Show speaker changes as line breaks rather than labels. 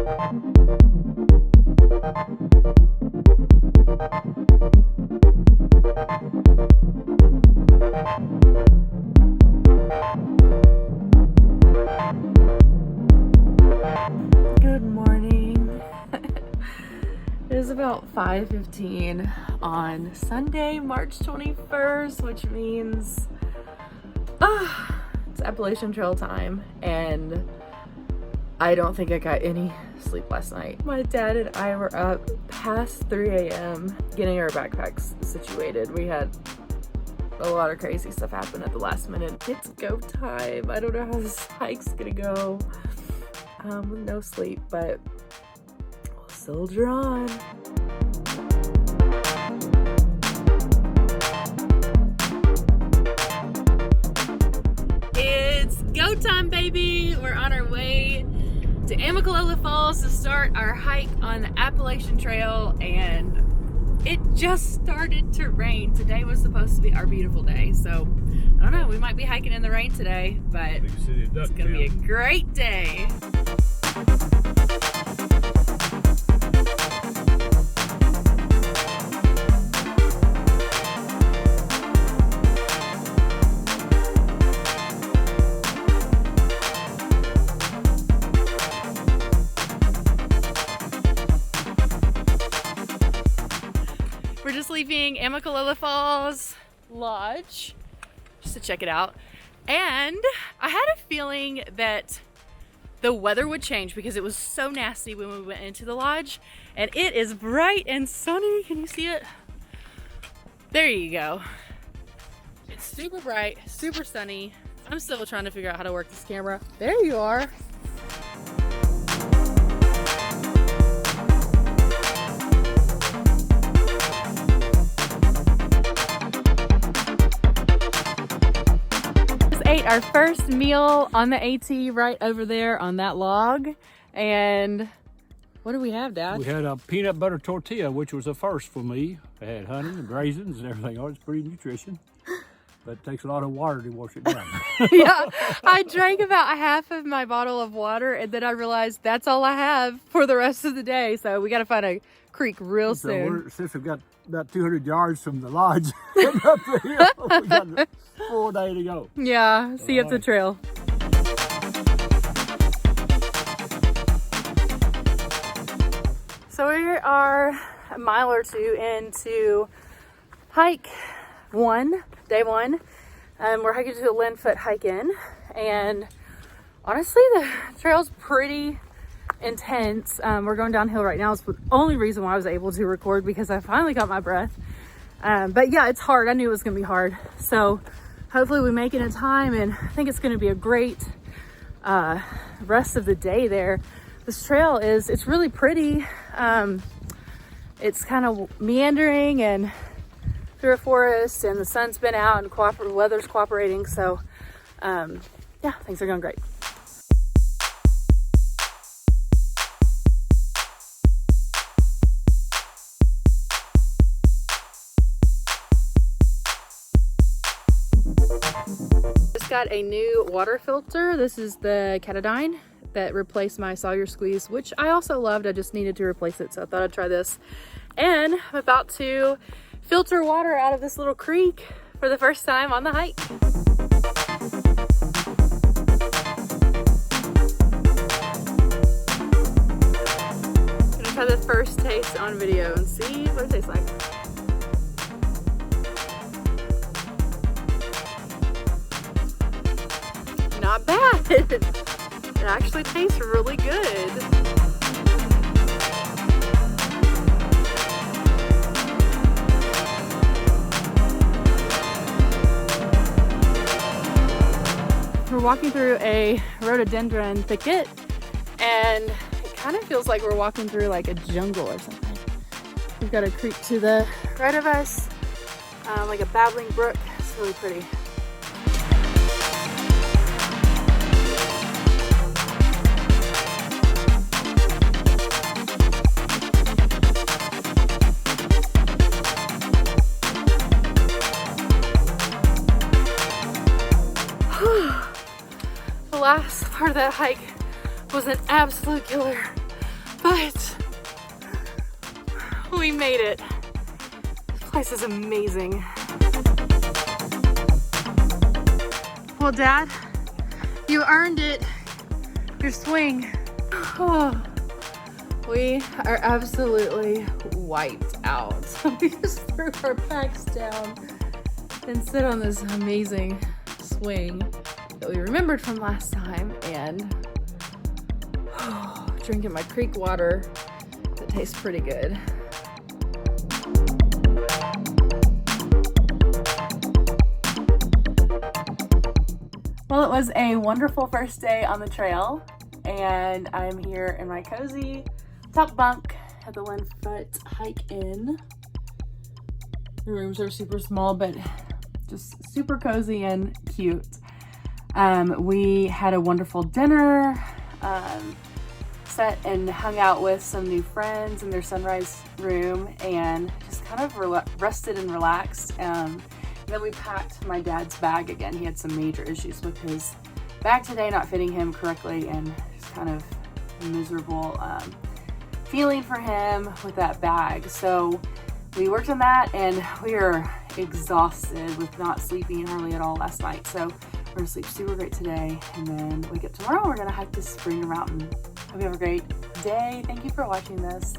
Good morning. It is about 5:15 on Sunday, March 21st, which means it's Appalachian Trail time, and I don't think I got any sleep last night. My dad and I were up past 3 a.m. getting our backpacks situated. We had a lot of crazy stuff happen at the last minute. It's go time. I don't know how this hike's gonna go with no sleep, but we'll soldier on. It's go time, baby. We're on our way to Amicalola Falls to start our hike on the Appalachian Trail, and it just started to rain. Today was supposed to be our beautiful day, so I don't know, we might be hiking in the rain today, but it's gonna be a great day. We're just leaving Amicalola Falls Lodge just to check it out. And I had a feeling that the weather would change because it was so nasty when we went into the lodge. And it is bright and sunny. Can you see it? There you go. It's super bright, super sunny. I'm still trying to figure out how to work this camera. There you are. Ate our first meal on the AT right over there on that log. And what do we have, Dad?
We had a peanut butter tortilla, which was a first for me. It had honey and raisins and everything. Oh, it's pretty nutrition, but it takes a lot of water to wash it down.
Yeah, I drank about half of my bottle of water, and then I realized that's all I have for the rest of the day. So we got to find a creek real soon.
Since we've got about 200 yards from the lodge and up the hill, we got a full day to go.
Yeah, see you at the trail. So we are a mile or two into hike one, day one. We're hiking to the Len Foote Hike Inn, and honestly, the trail's pretty intense. We're going downhill right now. It's the only reason why I was able to record, because I finally got my breath. But yeah, it's hard. I knew it was gonna be hard. So hopefully we make it in time, and I think it's gonna be a great rest of the day there. This trail it's really pretty. It's kind of meandering and through a forest, and the sun's been out and the weather's cooperating. So yeah, things are going great. Just got a new water filter. This is the Catadine that replaced my Sawyer Squeeze, which I also loved. I just needed to replace it, so I thought I'd try this. And I'm about to filter water out of this little creek for the first time on the hike. Gonna try the first taste on video and see what it tastes like. Not bad. It actually tastes really good. We're walking through a rhododendron thicket, and it kind of feels like we're walking through like a jungle or something. We've got a creek to the right of us, like a babbling brook. It's really pretty. The last part of that hike was an absolute killer. we made it. This place is amazing. Well, Dad, you earned it. Your swing. Oh, we are absolutely wiped out. We just threw our backs down and sit on this amazing swing that we remembered from last time, and drinking my creek water that tastes pretty good. Well, it was a wonderful first day on the trail, and I'm here in my cozy top bunk at the Len Foote Hike Inn. The rooms are super small, but just super cozy and cute. We had a wonderful dinner, sat and hung out with some new friends in their sunrise room, and just kind of rested and relaxed. Then we packed my dad's bag again. He had some major issues with his bag today not fitting him correctly, and just kind of miserable feeling for him with that bag. So we worked on that, and we are exhausted with not sleeping hardly at all last night. So we're gonna sleep super great today, and then wake up tomorrow. We're gonna hike to Springer Mountain. Hope you have a great day. Thank you for watching this.